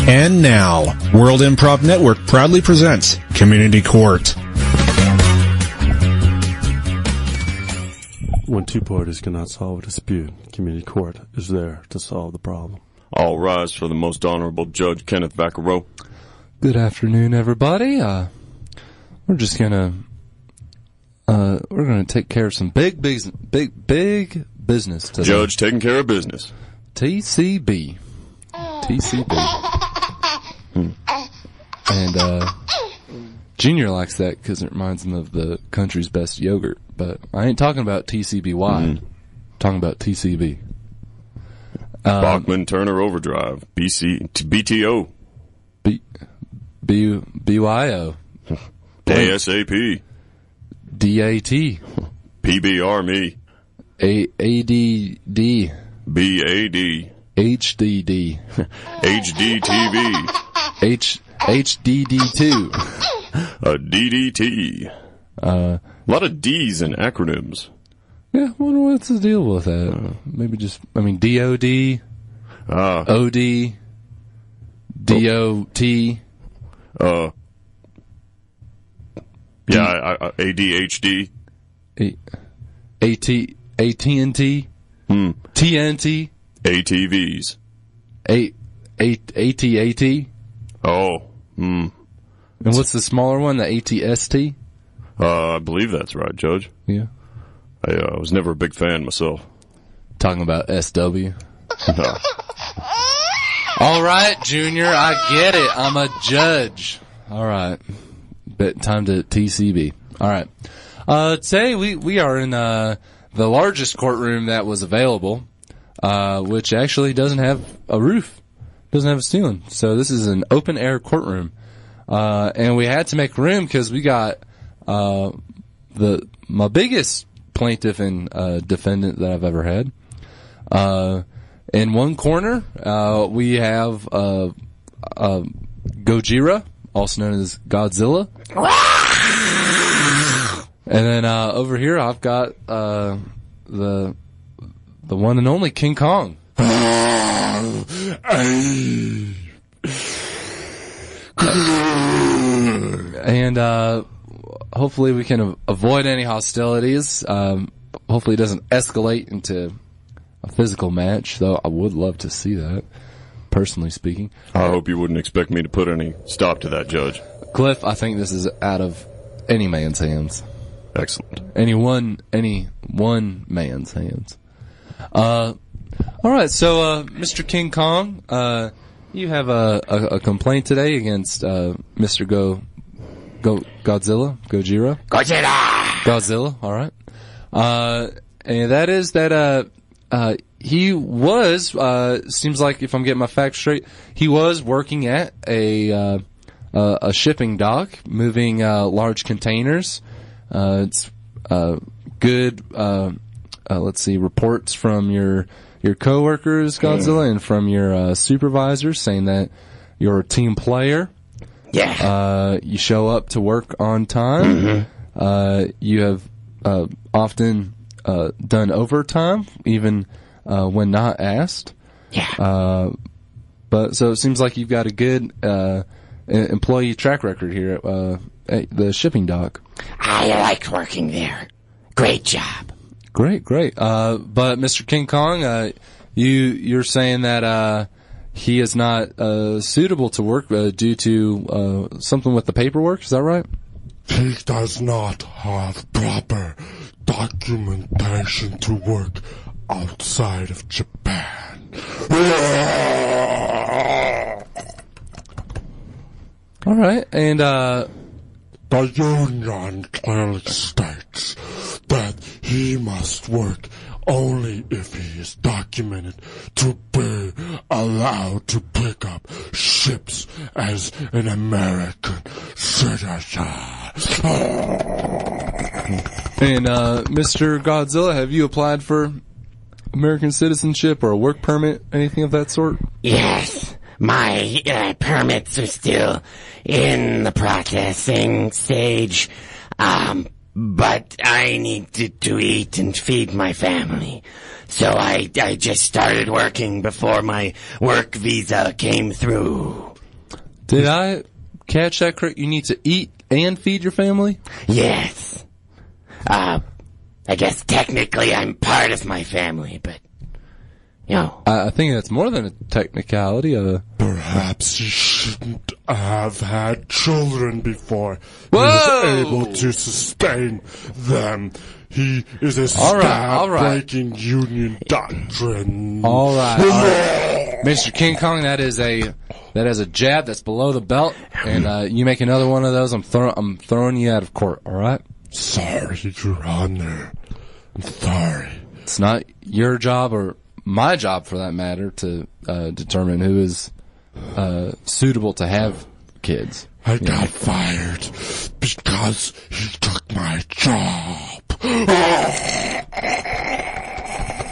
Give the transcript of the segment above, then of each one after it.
And now, World Improv Network proudly presents Community Court. When two parties cannot solve a dispute, Community Court is there to solve the problem. All rise for the most Honorable Judge Kenneth Vicarro. Good afternoon, everybody. We're just gonna take care of some big business today. Judge taking care of business. TCB. And Junior likes that because it reminds him of the country's best yogurt. But I ain't talking about TCBY. I'm talking about TCB. Bachman Turner Overdrive. BTO. BYO. ASAP. DAT. PBR me. ADD. BAD. HDD. HDTV. HDD2. DDT. A lot of D's in acronyms. Yeah, I wonder what's the deal with that. Maybe just, DOD, OD, DOT. ADHD. AT&T. TNT. ATVs. ATAT. Oh. And what's the smaller one? The ATST? I believe that's right, Judge. Yeah. I was never a big fan myself. Talking about SW. No. All right, Junior, I get it. I'm a judge. All right. Bet time to TCB. All right. Today we are in the largest courtroom that was available, which actually doesn't have a roof, doesn't have a ceiling. So this is an open air courtroom, and we had to make room because we got my biggest plaintiff and defendant that I've ever had. In one corner, we have Gojira, also known as Godzilla. And then over here, I've got the one and only King Kong. And hopefully we can avoid any hostilities. Hopefully it doesn't escalate into a physical match, though I would love to see that, personally speaking. I hope you wouldn't expect me to put any stop to that, Judge. Cliff, I think this is out of any man's hands. Excellent. Any one man's hands. All right, so Mr. King Kong, you have a complaint today against Mr. Godzilla. Godzilla, all right. And that is that he was seems like, if I'm getting my facts straight, he was working at a shipping dock, moving large containers. It's good. Let's see, reports from your coworkers, Godzilla, and from your supervisors saying that you're a team player. Yeah. You show up to work on time. You have often done overtime, even when not asked. Yeah. But so it seems like you've got a good employee track record here at the shipping dock. I like working there. Great job. Great. But Mr. King Kong, you're saying that he is not suitable to work due to something with the paperwork. Is that right? He does not have proper documentation to work outside of Japan. All right, and the union clearly states that he must work only if he is documented to be allowed to pick up ships as an American citizen. And Mr. Godzilla, have you applied for American citizenship or a work permit, anything of that sort? Yes. My permits are still in the processing stage, but I need to eat and feed my family. So I just started working before my work visa came through. Did I catch that correct? You need to eat and feed your family? Yes. I guess technically I'm part of my family, but, you know. I think that's more than a technicality. Perhaps he shouldn't have had children before. Whoa! He was able to sustain them. He is a breaking union doctrine. All right. Mr. King Kong, that is a jab that's below the belt, and you make another one of those, I'm throwing you out of court. All right? Sorry, Your Honor. I'm sorry. It's not your job or my job, for that matter, to determine who is suitable to have kids. I got fired because he took my job.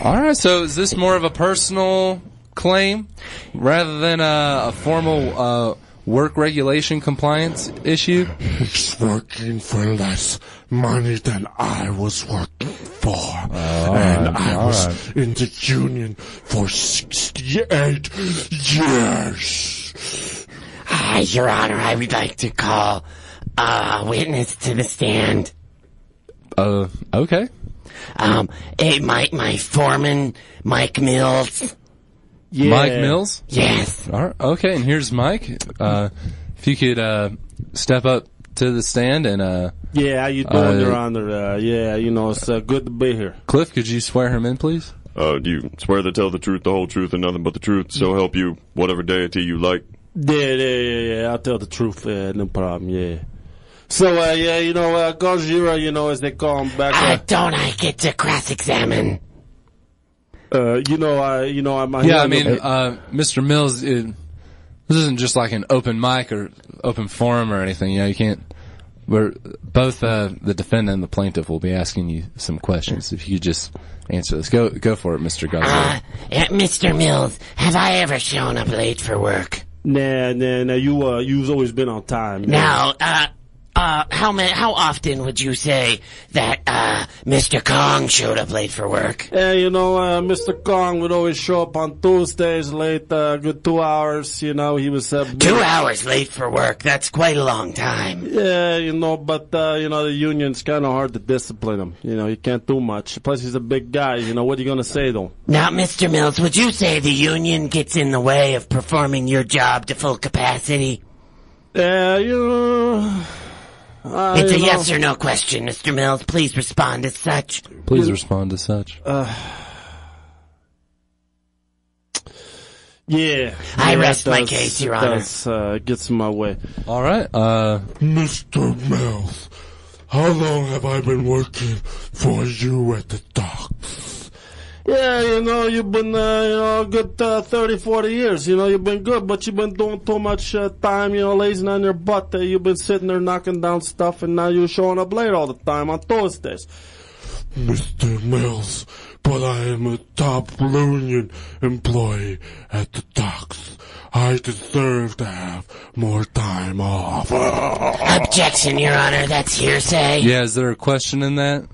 All right, so is this more of a personal claim rather than a formal work regulation compliance issue? He's working for less money than I was working for. And I was in the union for 68 years. Your Honor, I would like to call a witness to the stand. Okay. My foreman, Mike Mills. Yeah. Mike Mills? Yes. All right, okay, and here's Mike. If you could step up to the stand and... Yeah, how you doing, Your Honor? It's good to be here. Cliff, could you swear him in, please? Do you swear to tell the truth, the whole truth, and nothing but the truth, so help you, whatever deity you like? Yeah, I'll tell the truth, no problem, yeah. So, Godzilla, as they call him back... don't I get to cross-examine? Mr. Mills, this isn't just like an open mic or open forum or anything. You can't... We're both the defendant and the plaintiff will be asking you some questions. If you could just answer this. Go for it, Mr. Godzilla. Mr. Mills, have I ever shown up late for work? Nah, you've always been on time. Now, how often would you say that, Mr. Kong showed up late for work? Mr. Kong would always show up on Tuesdays late, good 2 hours, he was, 2 hours late for work, that's quite a long time. Yeah, but, the union's kinda hard to discipline him. You can't do much. Plus he's a big guy, what are you gonna say to him? Now, Mr. Mills, would you say the union gets in the way of performing your job to full capacity? It's a yes or no question, Mr. Mills. Please respond as such. Please respond as such. Yeah. I rest my case, Your Honor. Gets in my way. All right. Mr. Mills, how long have I been working for you at the docks? Yeah, you've been, a good 30, 40 years. You've been good, but you've been doing too much time, lazing on your butt. You've been sitting there knocking down stuff, and now you're showing up late all the time on Thursdays. Mr. Mills, but I am a top union employee at the docks. I deserve to have more time off. Objection, Your Honor. That's hearsay. Yeah, is there a question in that?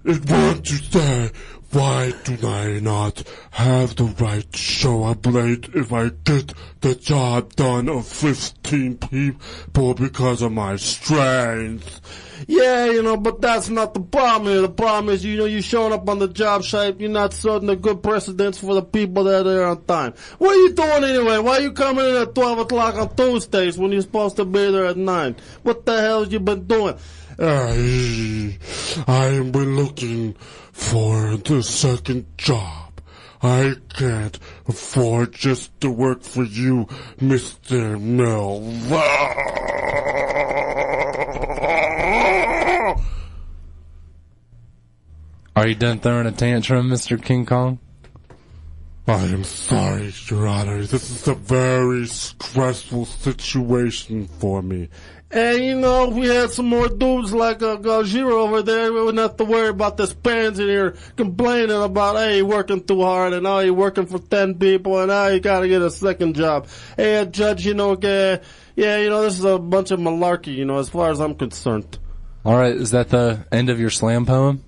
It wants to say, why do I not have the right to show up late if I get the job done of 15 people because of my strength? Yeah, but that's not the problem here. The problem is, you showing up on the job site, you're not setting a good precedence for the people that are there on time. What are you doing anyway? Why are you coming in at 12 o'clock on Tuesdays when you're supposed to be there at 9? What the hell have you been doing? I have been looking for the second job. I can't afford just to work for you, Mr. Mills. Are you done throwing a tantrum, Mr. King Kong? I am sorry, Your Honor. This is a very stressful situation for me. And, if we had some more dudes like Godzilla over there, we wouldn't have to worry about this pansy here complaining about, hey, working too hard, and now you're working for 10 people, and now you gotta get a second job. Hey, Judge, this is a bunch of malarkey, as far as I'm concerned. All right, is that the end of your slam poem?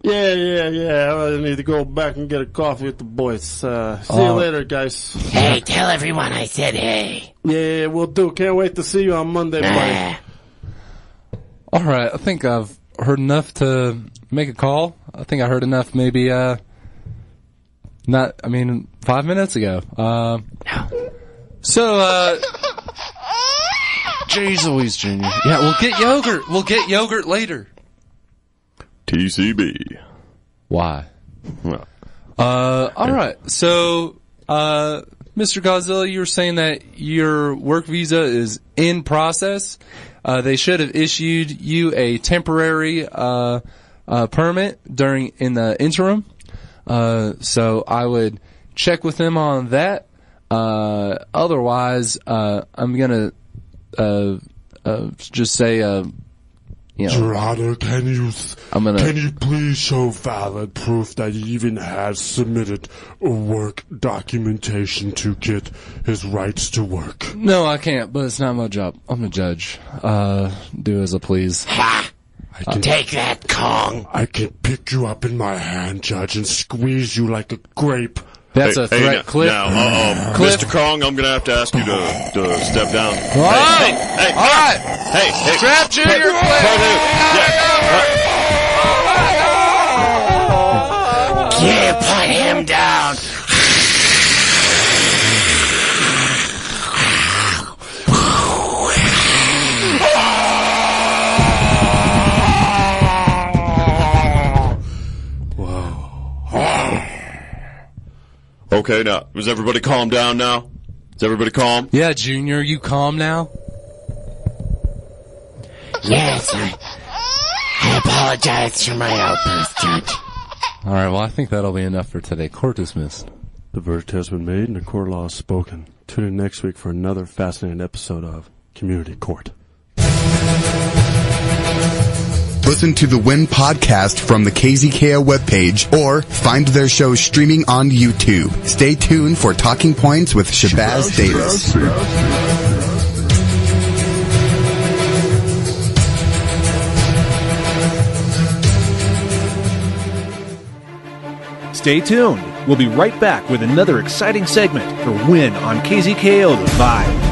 Yeah. I really need to go back and get a coffee with the boys. See you later, guys. Hey, tell everyone I said hey. Yeah, we'll do. Can't wait to see you on Monday, buddy. All right, I think I've heard enough to make a call. I think I heard enough maybe 5 minutes ago. Jeez Louise, Junior. Yeah, we'll get yogurt. We'll get yogurt later. TCB. Why? Well, all right. So, Mr. Godzilla, you were saying that your work visa is in process. They should have issued you a temporary permit in the interim. So I would check with them on that. Otherwise, I'm gonna just say, Your Honor, can you please show valid proof that he even has submitted a work documentation to get his rights to work? No, I can't, but it's not my job. I'm the judge. Do as I please. Ha! Take that, Kong. I can pick you up in my hand, Judge, and squeeze you like a grape. That's a threat, Cliff. Now, Cliff. Mr. Kong, I'm going to have to ask you to step down. All right. Hey. Strap Junior, Put him down. Okay, now, is everybody calm down now? Is everybody calm? Yeah, Junior, you calm now? Yes, I apologize for my outburst, Judge. All right, well, I think that'll be enough for today. Court dismissed. The verdict has been made and the court law is spoken. Tune in next week for another fascinating episode of Community Court. Listen to the Win podcast from the KZKO webpage or find their show streaming on YouTube. Stay tuned for Talking Points with Shabazz Davis. Stay tuned. We'll be right back with another exciting segment for Win on KZKO The Vibe.